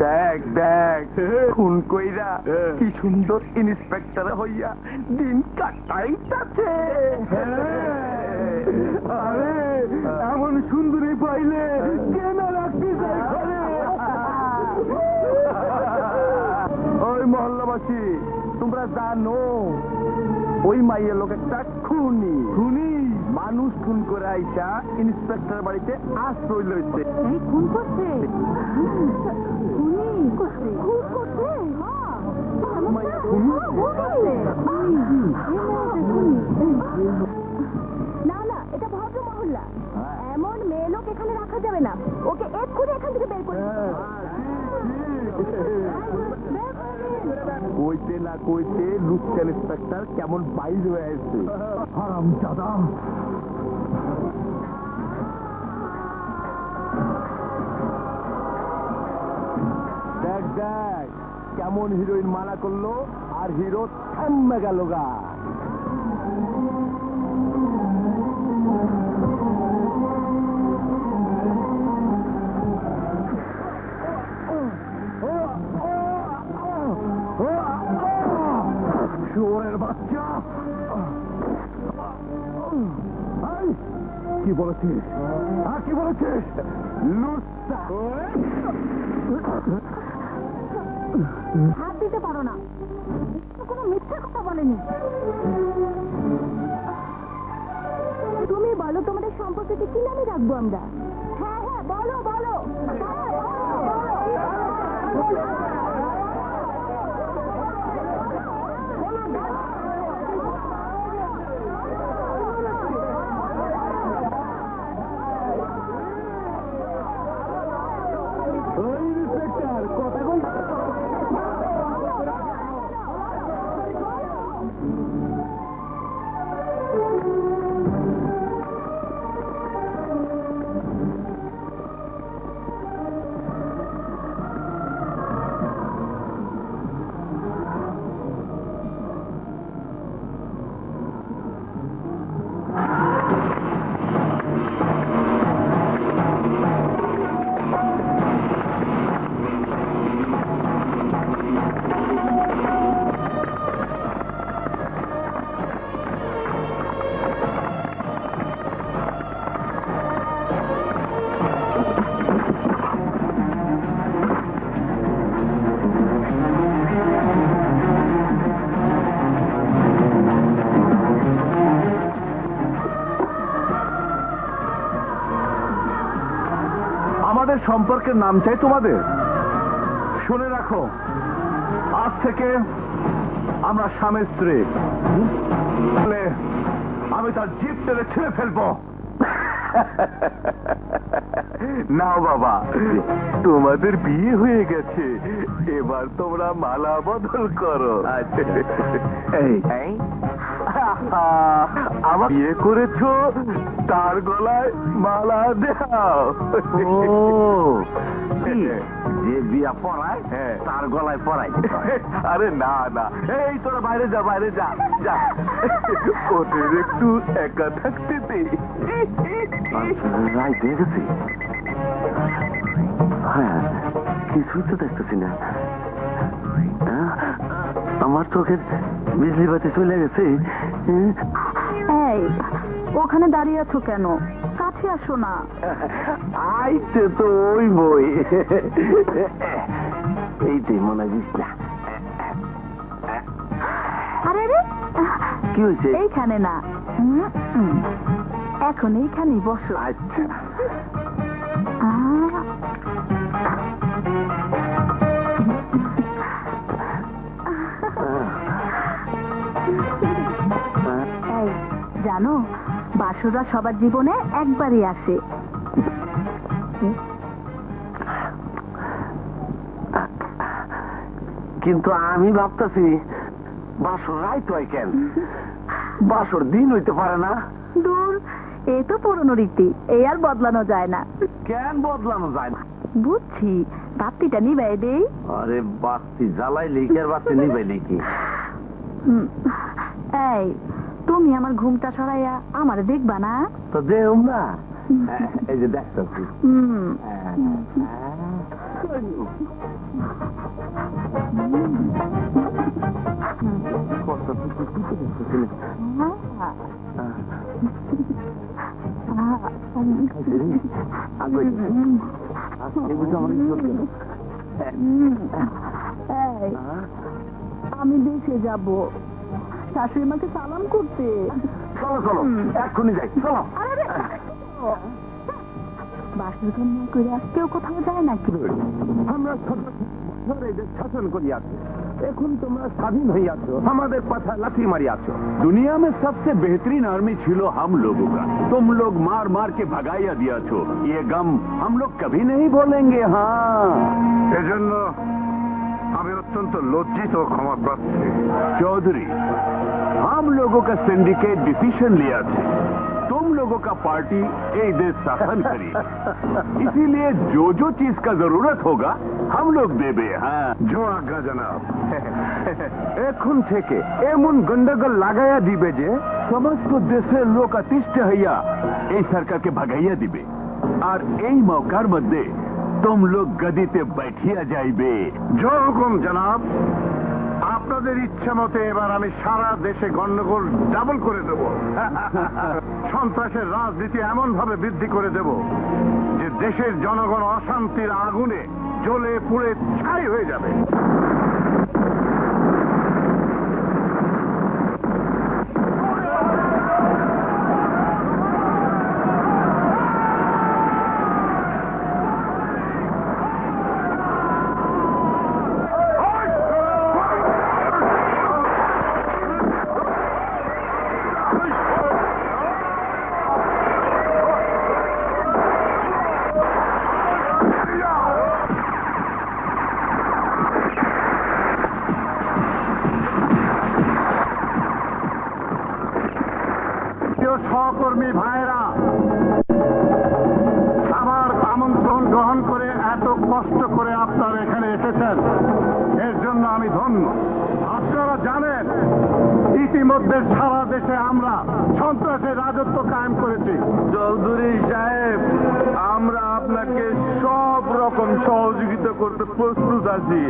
দেখ দেখ খুন কইরা কি সুন্দর ইন্সপেক্টর হইয়া দিন কাটাইতাছে। আরে এমন সুন্দরী পাইলে কেন রাখতে চাই ঘরে? ওই মহল্লাবাসী, তোমরা জানো ওই মাইয়ের লোক একটা খুনি। খুনি? মানুষ খুন করে আইসা ইন্সপেক্টর বাড়িতে আশ্রয় লইছে। খুন করছে? খুনি করছে? খুন করছে? মাইয়া খুনি? না না, এটা ভদ্র মহল্লা। এমন মেয়ে লোক এখানে রাখা যাবে না। ওকে এক্ষুনি এখান থেকে বের করে কইতে না কইতে লুচ্চা ইন্সপেক্টর কেমন বাইর হয়ে আসছে। হারামজাদা! দেখ দেখ কেমন হিরোইন মানা করলো আর হিরো থাম্মে গেল গা। শুয়োরের বাচ্চা! কি বলেছিস? কি বলেছিস? লুচ্চা! হাত দিতে পারো না। কোনো মিথ্যা কথা বলেনি। তুমি বলো তোমাদের সম্পর্ককে কি নামে রাখবো আমরা? হ্যাঁ হ্যাঁ বলো বলো। আমাদের সম্পর্কের নাম চাই তোমাদের? শুনে রাখো, আজ থেকে আমরা স্বামী স্ত্রী। আমি তার জিপ টেনে ছেড়ে ফেলবো। নাও বাবা, তোমাদের বিয়ে হয়ে গেছে, এবার তোমরা মালা বদল করো। আমার বিয়ে করেছো, তার গলায় মালা দাও। যে বিয়া পড়ায় তার গলায় পড়াই? আরে না না, এই তোরা বাইরে যা, বাইরে যা যা, ওদের একটু একা থাকতে দে। রায় দিয়ে গেছি? হ্যাঁ, কিছুই তো দেখতেছি না। আমার চোখের বিজলি বাতি চলে গেছে। এই, ওখানে দাঁড়িয়ে আছো কেন? কাছে আসো না। আইতে তো ওই বই, এইটাই মনে হয় না। আরে রে, কি হয়েছে? এইখানে না, এখন এইখানেই বসো। আচ্ছা। এই, জানো বাসররা সবার জীবনে একবারই আসে। কিন্তু আমি ভাবতেছি বাসর রাইত হয় কেন? বাসর দিন হইতে পারে না? দূর, এই তো পুরনো রীতি, এই আর বদলানো যায় না। কেন বদলানো যায় না? বুঝছি, বাতিটা নিবাই দেই। আরে বাতি জ্বালাইলে কি আর বাতি নিবাইলে কি? এই, তুমি আমার ঘুমটা সরাইয়া আমার দেখবা না? তো দেও না, এই যে দেখতেছি আমি দেশে যাব শাশুড়ি মাকে সালাম করতে। চলো চলো এক্ষুনি যাই চলো। বাসের কন্যা করে কেউ কোথাও যায় নাকি? আমরা শাসন করিয়াছি, এখন তোমরা স্বাধীন হইয়াছ, আমাদের পাছা লাথি মারিয়াছ। दुनिया में सबसे बेहतरीन आर्मी छिलो हम लोगों का। तुम लोग मार मार के भगाइया दिया छो, ये गम हम लोग कभी नहीं भूलेंगे। हाँ এজন্য আমি অত্যন্ত লজ্জিত ও ক্ষমা প্রার্থী। चौधरी, हम लोगों का सिंडिकेट डिसीजन लिया थे, तुम लोगों का पार्टी एक देश शासन करी, इसीलिए जो जो चीज का जरूरत होगा हम लोग देबे। हाँ জো আজ্ঞা জনাব। এখন থেকে এমন গন্ডগোল লাগাইয়া দিবে যে समस्त देशेर लोक अतिष्ठ हइया এই সরকারকে ভাগাইয়া দিবে, আর এই মৌকার মধ্যে तुम लोग गदिते बैठिया যাইবে। জো হুকুম জনাব। আপনাদের ইচ্ছা মতে এবার আমি সারা দেশে গন্ডগোল ডাবল করে দেব। সন্ত্রাসের রাজনীতি এমন ভাবে বৃদ্ধি করে দেব যে দেশের জনগণ অশান্তির আগুনে জ্বলে পুড়ে ছাই হয়ে যাবে। সহকর্মী ভাইরা, আমার আমন্ত্রণ গ্রহণ করে এত কষ্ট করে আপনারা এখানে এসেছেন, এর জন্য আমি ধন্য। আপনারা জানেন ইতিমধ্যে সারা দেশে আমরা সন্ত্রাসের রাজত্ব কায়েম করেছি। চৌধুরী সাহেব, আমরা আপনাকে সব রকম সহযোগিতা করতে প্রস্তুত আছি।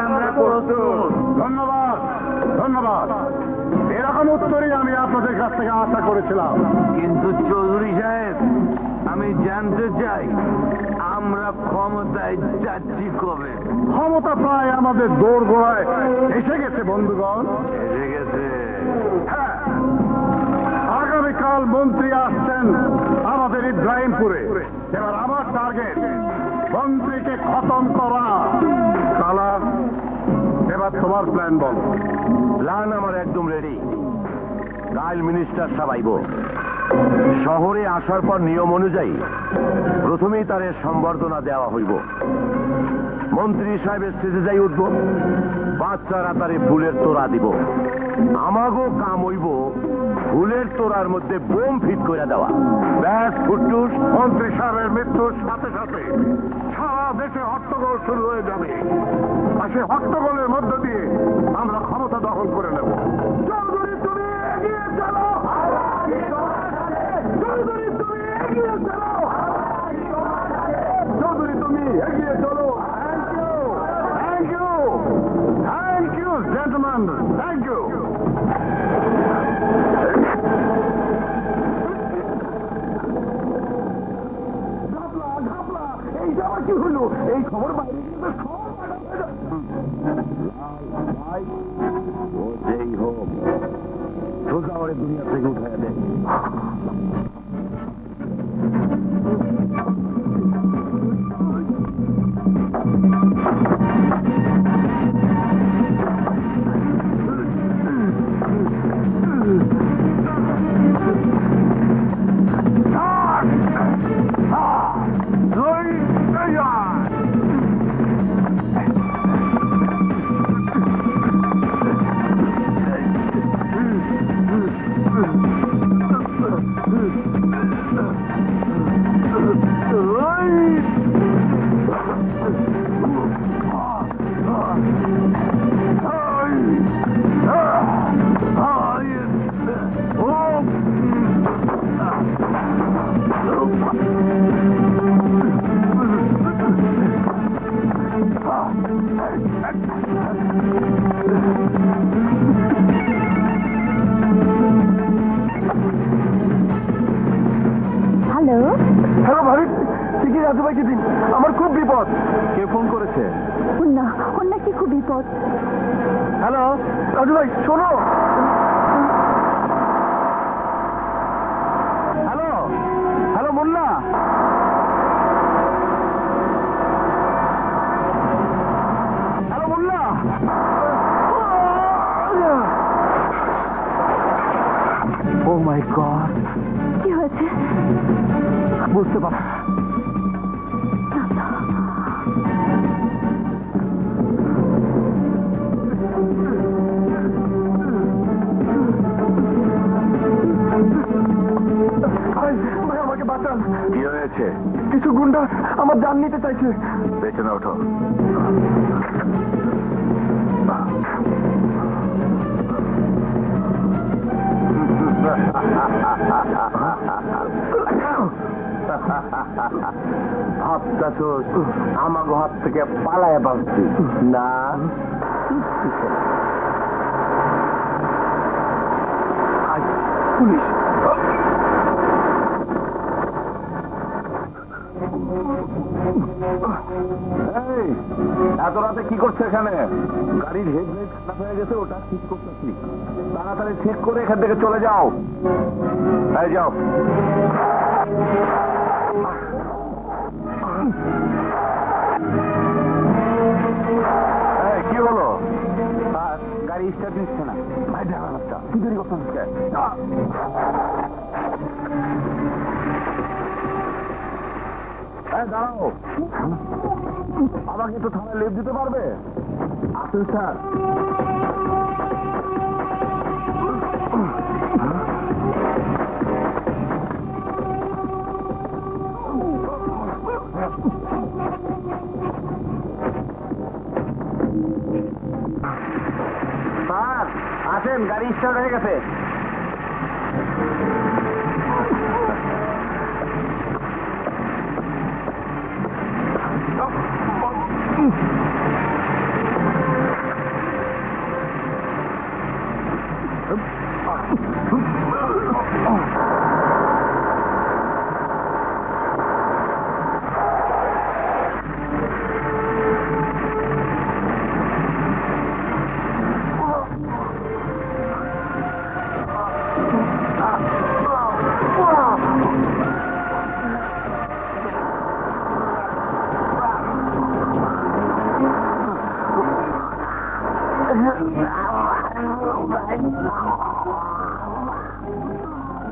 আমরা প্রস্তুত। ধন্যবাদ ধন্যবাদ। এরকম উত্তরই আমি আপনাদের কাছ থেকে আশা করেছিলাম। কিন্তু চৌধুরী সাহেব, আমি জানতে চাই আমরা ক্ষমতায় যাচ্ছি কবে? ক্ষমতা প্রায় আমাদের দৌড় গোড়ায় এসে গেছে বন্ধুগণ। এসে গেছে? হ্যাঁ, আগামীকাল মন্ত্রী আসছেন আমাদের ইব্রাহিমপুরে। এবার আমার টার্গেট মন্ত্রীকে খতম করা। কালা, এবার তোমার প্ল্যান বল। প্ল্যান আমার একদম রেডি। কাল মিনিস্টার সাহেব আইব। শহরে আসার পর নিয়ম অনুযায়ী প্রথমেই তার সম্বর্ধনা দেওয়া হইব। মন্ত্রী সাহেবের স্টেজে যাই উঠব, বাচ্চারা তারে ফুলের তোড়া দিব। আমাগো কাম হইব ফুলের তোড়ার মধ্যে বোম ফিট করে দেওয়া। ব্যাস ফুটুস। মন্ত্রী সাহেবের মৃত্যুর সাথে সাথে সারা দেশে হট্টগোল শুরু হয়ে যাবে, আর সেই হট্টগোলের মধ্য দিয়ে আমরা ক্ষমতা দখল করে নেব। চৌধুরী, তুমি এগিয়ে চলো। চৌধুরী, তুমি এগিয়ে চলো। চৌধুরী, তুমি এগিয়ে চলো। Thank you, thank you gentleman, thank you. এইটা আবার কি হলো? এই খবর বাইরে গেলে যেই হোক সোজা ওরে দুনিয়া থেকে উঠাইয়া দেয়। হয়েছে? না অন্য কি খুব বিপদ। হ্যালো রাজু ভাই, শোনো। Hello hello Munna, hello Munna. Oh my god, কি হয়েছে? বুঝতে পার। ভাই আমাকে বাঁচান। কি হয়েছে? কিছু গুন্ডা আমার জান নিতে চাইছে। পেছনে ওঠো। ভাবতাছোস আমাকে হাত থেকে পালায় বাঁচছি না? পুলিশ। এই, এত রাতে কি করছে এখানে? গাড়ির হেডলাইট খারাপ হয়ে গেছে, ওটা ঠিক করতেছি। তাড়াতাড়ি ঠিক করে এখান থেকে চলে যাও। এই যাও। এই, কি হলো? গাড়ি স্টার্ট নিচ্ছে না। ভাই দেখা রাস্তা কি দেরি করতেছিস? দাঁড়াও, আমাকে তো থানায় লেপ দিতে পারবে? আসুন স্যার। স্যার আসেন, গাড়ি স্টার্ট হয়ে গেছে।